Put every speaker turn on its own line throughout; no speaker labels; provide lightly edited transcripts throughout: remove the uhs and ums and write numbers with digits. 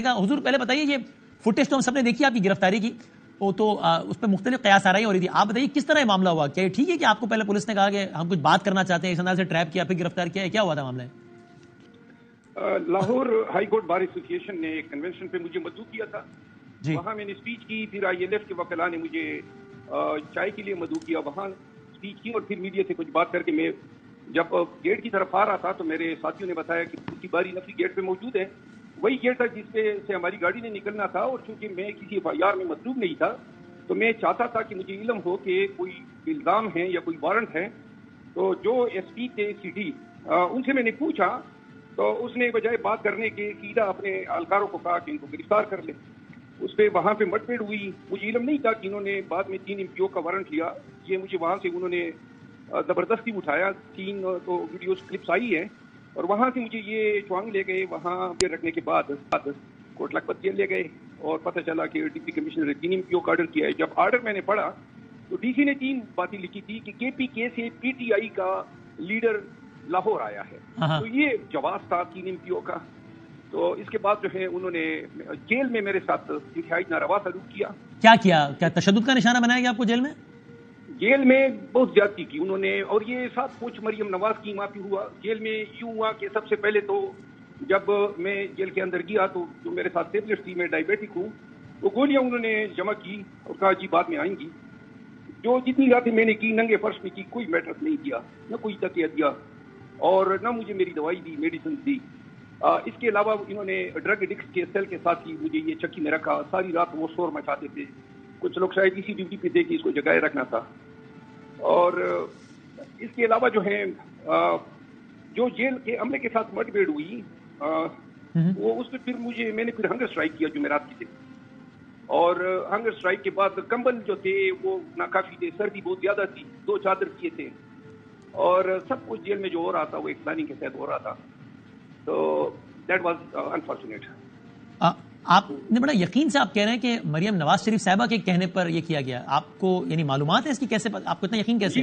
کہا حضور پہلے بتائیے یہ فوٹیج تو ہم سب نے دیکھی آپ کی گرفتاری کی، وہ تو اس پہ مختلف قیاس آرائیاں ہو رہی تھی، آپ بتائیے کس طرح یہ معاملہ ہوا؟ کیا یہ ٹھیک ہے کہ آپ کو پہلے پولیس نے کہا کہ ہم کچھ بات کرنا چاہتے ہیں، اس انداز سے ٹریپ کیا پھر گرفتار کیا، کیا ہوا تھا معاملہ؟
Lahore high court bar association نے ایک کنونشن پہ مجھے مدعو کیا تھا، وہاں میں نے اسپیچ کی، پھر آئی ایل ایف کے وکلاء نے مجھے چائے کے لیے مدعو کیا، وہاں اسپیچ کی، اور پھر میڈیا سے کچھ بات کر کے میں جب گیٹ کی طرف آ رہا تھا تو میرے ساتھیوں نے بتایا کہ پولیس باری نفری گیٹ پہ موجود ہے، وہی گیٹ تھا جس پہ سے ہماری گاڑی نے نکلنا تھا، اور چونکہ میں کسی ایف آئی آر میں مطلوب نہیں تھا تو میں چاہتا تھا کہ مجھے علم ہو کہ کوئی الزام ہے یا کوئی وارنٹ ہے، تو جو ایس پی تھے سی ڈی ان سے میں نے پوچھا تو اس نے بجائے بات کرنے کے سیدھا اپنے اہلکاروں کو کہا کہ ان کو گرفتار کر لے، اس پہ وہاں پہ مٹ بھیڑ ہوئی، مجھے علم نہیں تھا کہ انہوں نے بعد میں 3 MPO کا وارنٹ لیا، یہ مجھے وہاں سے انہوں نے زبردستی اٹھایا، 3 تو ویڈیوز کلپس آئی ہیں، اور وہاں سے مجھے یہ چوانگ لے گئے، وہاں پہ رکھنے کے بعد کوٹ لکھپت جیل لے گئے، اور پتہ چلا کہ ڈپٹی کمشنر نے 3 MPO کا آرڈر کیا ہے۔ جب آرڈر میں نے پڑھا تو ڈی سی نے 3 باتیں لکھی تھی کہ کے پی کے سے پی ٹی آئی کا لیڈر لاہور آیا ہے، تو یہ جواز تھا 3 MPO کا۔ تو اس کے بعد جو ہے انہوں نے جیل میں میرے ساتھ انتہائی ناروا سلوک کیا۔
کیا تشدد کا نشانہ بنایا گیا آپ کو جیل میں؟
جیل میں بہت زیادتی کی انہوں نے، اور یہ ساتھ پوچھ مریم نواز کی ماں پہ ہوا۔ جیل میں یوں ہوا کہ سب سے پہلے تو جب میں جیل کے اندر گیا تو جو میرے ساتھ ٹیبلٹس تھی، میں ڈائبیٹک ہوں، تو گولیاں انہوں نے جمع کی اور کہا جی بعد میں آئیں گی۔ جو جتنی راتیں میں نے کی ننگے فرش میں کی، کوئی میٹر نہیں کیا، نہ کوئی تکیہ دیا، اور نہ مجھے میری دوائی دی، میڈیسن دی۔ اس کے علاوہ انہوں نے ڈرگ ایڈکٹس کے سیل کے ساتھ ہی مجھے یہ چکی میں رکھا، ساری رات وہ شور مچاتے تھے، کچھ لوگ شاید اسی ڈیوٹی پہ تھے کہ اس کو جگائے رکھنا تھا۔ اور اس کے علاوہ جو ہے جو جیل کے عملے کے ساتھ مٹ بھیڑ ہوئی، وہ اس پہ پھر میں نے پھر ہنگر اسٹرائک کیا جمعرات کی دن، اور ہنگر اسٹرائک کے بعد کمبل جو تھے وہ ناکافی تھے، سردی بہت زیادہ تھی، 2 چادر کیے تھے، اور سب کچھ جیل میں جو ہو رہا تھا وہ ایک پلاننگ کے تحت ہو رہا تھا، تو دیٹ واز انفارچونیٹ۔
آپ نے بڑا یقین سے آپ کہہ رہے ہیں کہ مریم نواز شریف صاحبہ کے کہنے پر یہ کیا گیا، آپ کو یعنی معلومات ہے اس کی؟ کیسے آپ کو اتنا یقین کیسے؟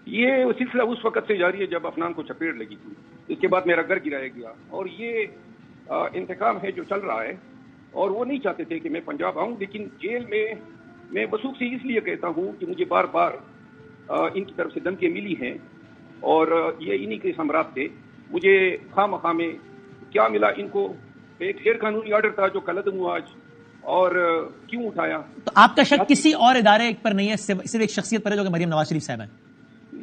یہ سلسلہ اس وقت سے جاری ہے جب افنان کو چپیڑ لگی تھی، اس کے بعد میرا گھر گرایا گیا، اور یہ انتقام ہے جو چل رہا ہے، اور وہ نہیں چاہتے تھے کہ میں پنجاب آؤں، لیکن جیل میں وثوق سے اس لیے کہتا ہوں کہ مجھے بار بار ان کی طرف سے دھمکیاں ملی ہیں، اور یہ انہی کے ثمرات تھے۔ مجھے خواہ مخواہ میں کیا ملا، ان کو ایک غیر قانونی آرڈر تھا جو قلعدم ہوا آج، اور کیوں اٹھایا؟
تو آپ کا شک کسی اور ادارے پر نہیں ہے، صرف ایک شخصیت پر ہے جو کہ مریم نواز شریف صاحب ہیں؟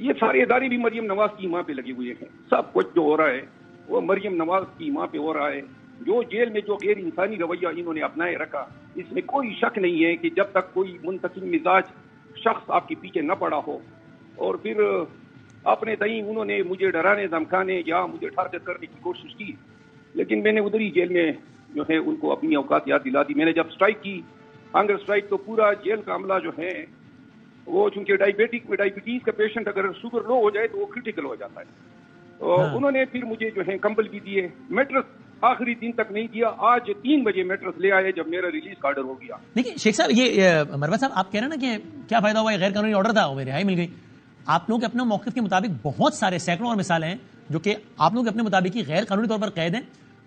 یہ سارے ادارے بھی مریم نواز کی ماں پہ لگے ہوئے ہیں، سب کچھ جو ہو رہا ہے وہ مریم نواز کی ماں پہ ہو رہا ہے۔ جو جیل میں جو غیر انسانی رویہ انہوں نے اپنائے رکھا، اس میں کوئی شک نہیں ہے کہ جب تک کوئی منتقم مزاج شخص آپ کے پیچھے نہ پڑا ہو، اور پھر اپنے تئیں انہوں نے مجھے ڈرانے دھمکانے یا مجھے ٹارگٹ کرنے کی کوشش کی، لیکن میں نے ادھر ہی جیل میں جو ہے ان کو اپنی اوقات یاد دلا دی۔ میں نے جب اسٹرائک کی، ہنگر اسٹرائک، تو پورا جیل کا عملہ جو ہے وہ چونکہ ڈائبٹیز کا پیشنٹ اگر شوگر لو ہو جائے تو وہ کریٹیکل ہو جاتا ہے، تو انہوں نے پھر مجھے جو ہے کمبل بھی دیے، میٹرس آخری دن تک نہیں دیا، آج 3 بجے میٹرس لے آئے جب میرا ریلیز کا آرڈر ہو گیا۔
لیکن شیخ صاحب یہ مروا صاحب آپ کہہ رہے ہیں نا کہ کیا فائدہ ہوا، یہ غیر قانونی آرڈر تھا، وہ رہائی مل گئی۔ آپ لوگوں کے اپنے موقف کے مطابق بہت سارے سینکڑوں اور مثالیں ہیں جو کہ آپ لوگوں کے اپنے مطابق ہی غیر قانونی طور پر قید ہیں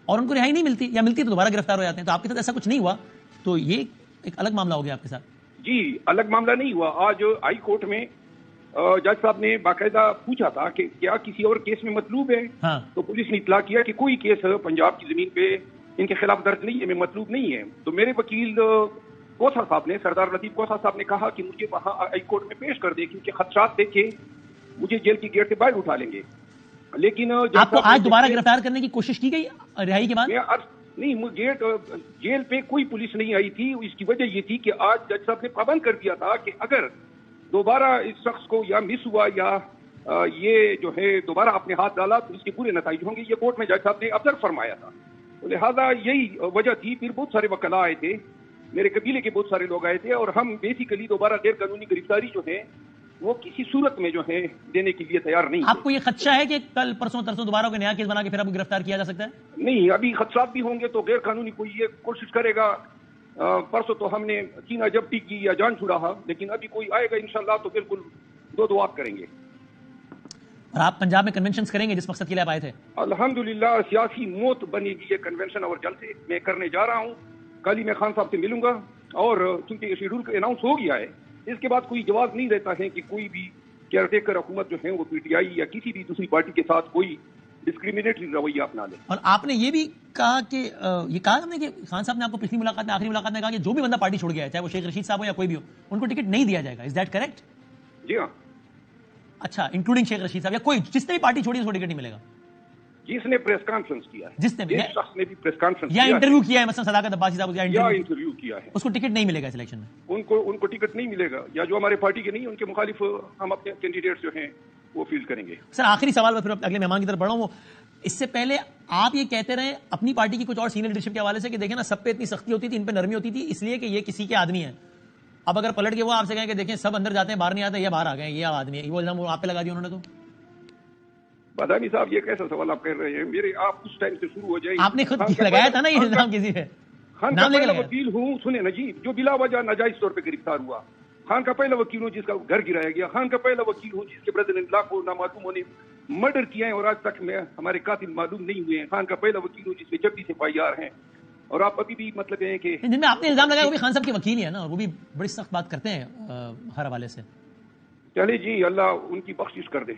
اور ان کو رہائی نہیں ملتی، یا ملتی تو دوبارہ گرفتار ہو جاتے ہیں، تو آپ کے ساتھ ایسا کچھ نہیں ہوا، تو یہ ایک الگ معاملہ ہو گیا آپ کے ساتھ؟
جی الگ معاملہ نہیں ہوا۔ آج ہائی کورٹ میں جج صاحب نے باقاعدہ پوچھا تھا کہ کیا کسی اور کیس میں مطلوب ہے، تو پولیس نے اطلاع کیا کہ کوئی کیس پنجاب کی زمین پہ ان کے خلاف درج نہیں ہے، میں مطلوب نہیں ہے۔ تو میرے وکیل کوثر صاحب نے، سردار لطیف کوثر صاحب نے کہا کہ مجھے وہاں ہائی کورٹ میں پیش کر دے، کیونکہ خدشات دیکھے مجھے جیل کی گیٹ سے باہر اٹھا لیں گے۔ لیکن
آپ کو آج دوبارہ گرفتار کرنے کی کوشش کی گئی رہائی کے بعد؟
نہیں، جیل پہ کوئی پولیس نہیں آئی تھی، اس کی وجہ یہ تھی کہ آج جج صاحب نے پابند کر دیا تھا کہ اگر دوبارہ اس شخص کو یا مس ہوا یا یہ جو ہے دوبارہ اپنے ہاتھ ڈالا تو اس کے پورے نتائج ہوں گے، یہ کورٹ میں جج صاحب نے ابزرو فرمایا تھا، لہذا یہی وجہ تھی۔ پھر بہت سارے وکلاء آئے تھے، میرے قبیلے کے بہت سارے لوگ آئے تھے، اور ہم بیسیکلی دوبارہ غیر قانونی گرفتاری جو ہے وہ کسی صورت میں جو ہے دینے کے لیے تیار نہیں۔
آپ کو یہ خدشہ ہے کہ کل پرسوں ترسوں دوبارہ کوئی نیا کیس بنا کے پھر آپ کو گرفتار کیا جا سکتا ہے؟
نہیں، ابھی خدشات بھی ہوں گے تو غیر قانونی کوئی یہ کوشش کرے گا۔ پرسوں تو ہم نے چینا جبتی کی یا جان چھڑا، لیکن ابھی کوئی آئے گا انشاءاللہ تو بالکل دو آپ کریں گے۔
اور آپ پنجاب میں کنونشنز کریں گے جس مقصد کے لیے آپ آئے تھے؟
الحمدللہ سیاسی موت بنے گی یہ کنونشن، اور جلد سے میں کرنے جا رہا ہوں. کل ہی میں خان صاحب سے ملوں گا، اور چونکہ یہ شیڈول اناؤنس ہو گیا ہے، اس کے بعد کوئی جواز نہیں رہتا ہے کہ کوئی بھی کیئر ٹیکر حکومت جو ہے وہ پی ٹی آئی یا کسی بھی دوسری پارٹی کے ساتھ کوئی ڈسکریمنیٹری رویہ اپنا لے.
اور آپ نے یہ بھی کہا کہ یہ کہا ہم نے کہ خان صاحب نے آپ کو پچھلی ملاقات میں، آخری ملاقات میں کہا کہ جو بھی بندہ پارٹی چھوڑ گیا ہے، چاہے وہ شیخ رشید صاحب ہو یا کوئی بھی ہو، ان کو ٹکٹ نہیں دیا جائے گا. Is that correct?
جی ہاں.
اچھا، انکلوڈنگ شیخ رشید صاحب یا کوئی جس نے بھی پارٹی چھوڑی اس کو ٹکٹ نہیں ملے گا؟
جس نے پریس کانفرنس کیا ہے،
جس نے بھی
شخص نے بھی پریس کانفرنس
یا انٹرویو کیا ہے، مثلا صداقت عباسی صاحب
یا انٹرویو کیا ہے،
اس کو ٹکٹ نہیں ملے گا سلیکشن میں.
ان کو ٹکٹ نہیں ملے گا، یا جو ہمارے پارٹی کے نہیں ان کے مخالف ہم اپنے کینڈیڈیٹس جو ہیں وہ فیلڈ کریں گے.
سر آخری سوال میں پھر اگلے مہمان کی طرف بڑھا ہوں. وہ اس سے پہلے آپ یہ کہتے رہے اپنی پارٹی کی کچھ اور سینئر لیڈرشپ کے حوالے سے کہ دیکھیں نا، سب پہ اتنی سختی ہوتی تھی، ان پہ نرمی ہوتی تھی، اس لیے کہ یہ کسی کے آدمی ہیں. اب اگر پلٹ کے وہ آپ سے کہیں کہ دیکھیں سب اندر جاتے ہیں باہر نہیں آتے، یہ باہر آ گئے، یہ آدمی ہے، وہ الزام آپ پہ لگا دیا انہوں نے. تو
بادامی صاحب یہ کیسا سوال آپ کر رہے ہیں؟ میرے آپ اس ٹائم سے شروع ہو جائیں.
آپ نے خود لگایا تھا نا یہ الزام کسی پہ.
خان کا پہلا وکیل ہوں، سنیں نجیب، جو بلا وجہ ناجائز طور پہ گرفتار ہوا. خان کا پہلا وکیل ہوں جس کا گھر گرایا گیا. خان کا پہلا وکیل ہوں جس کے برادر لاکھوں نامعلوموں نے مرڈر کیا ہے اور آج تک میں ہمارے قاتل معلوم نہیں ہوئے ہیں. خان کا پہلا وکیل ہوں جس میں 26 FIR ہیں. اور آپ ابھی بھی مطلب ہے کہ
جن میں آپ نے الزام لگایا وہ بھی خان صاحب کے وکیل ہی ہے نا، اور وہ بھی بڑی سخت بات کرتے ہیں ہر حوالے سے.
چلے جی، اللہ ان کی بخشش کر دے.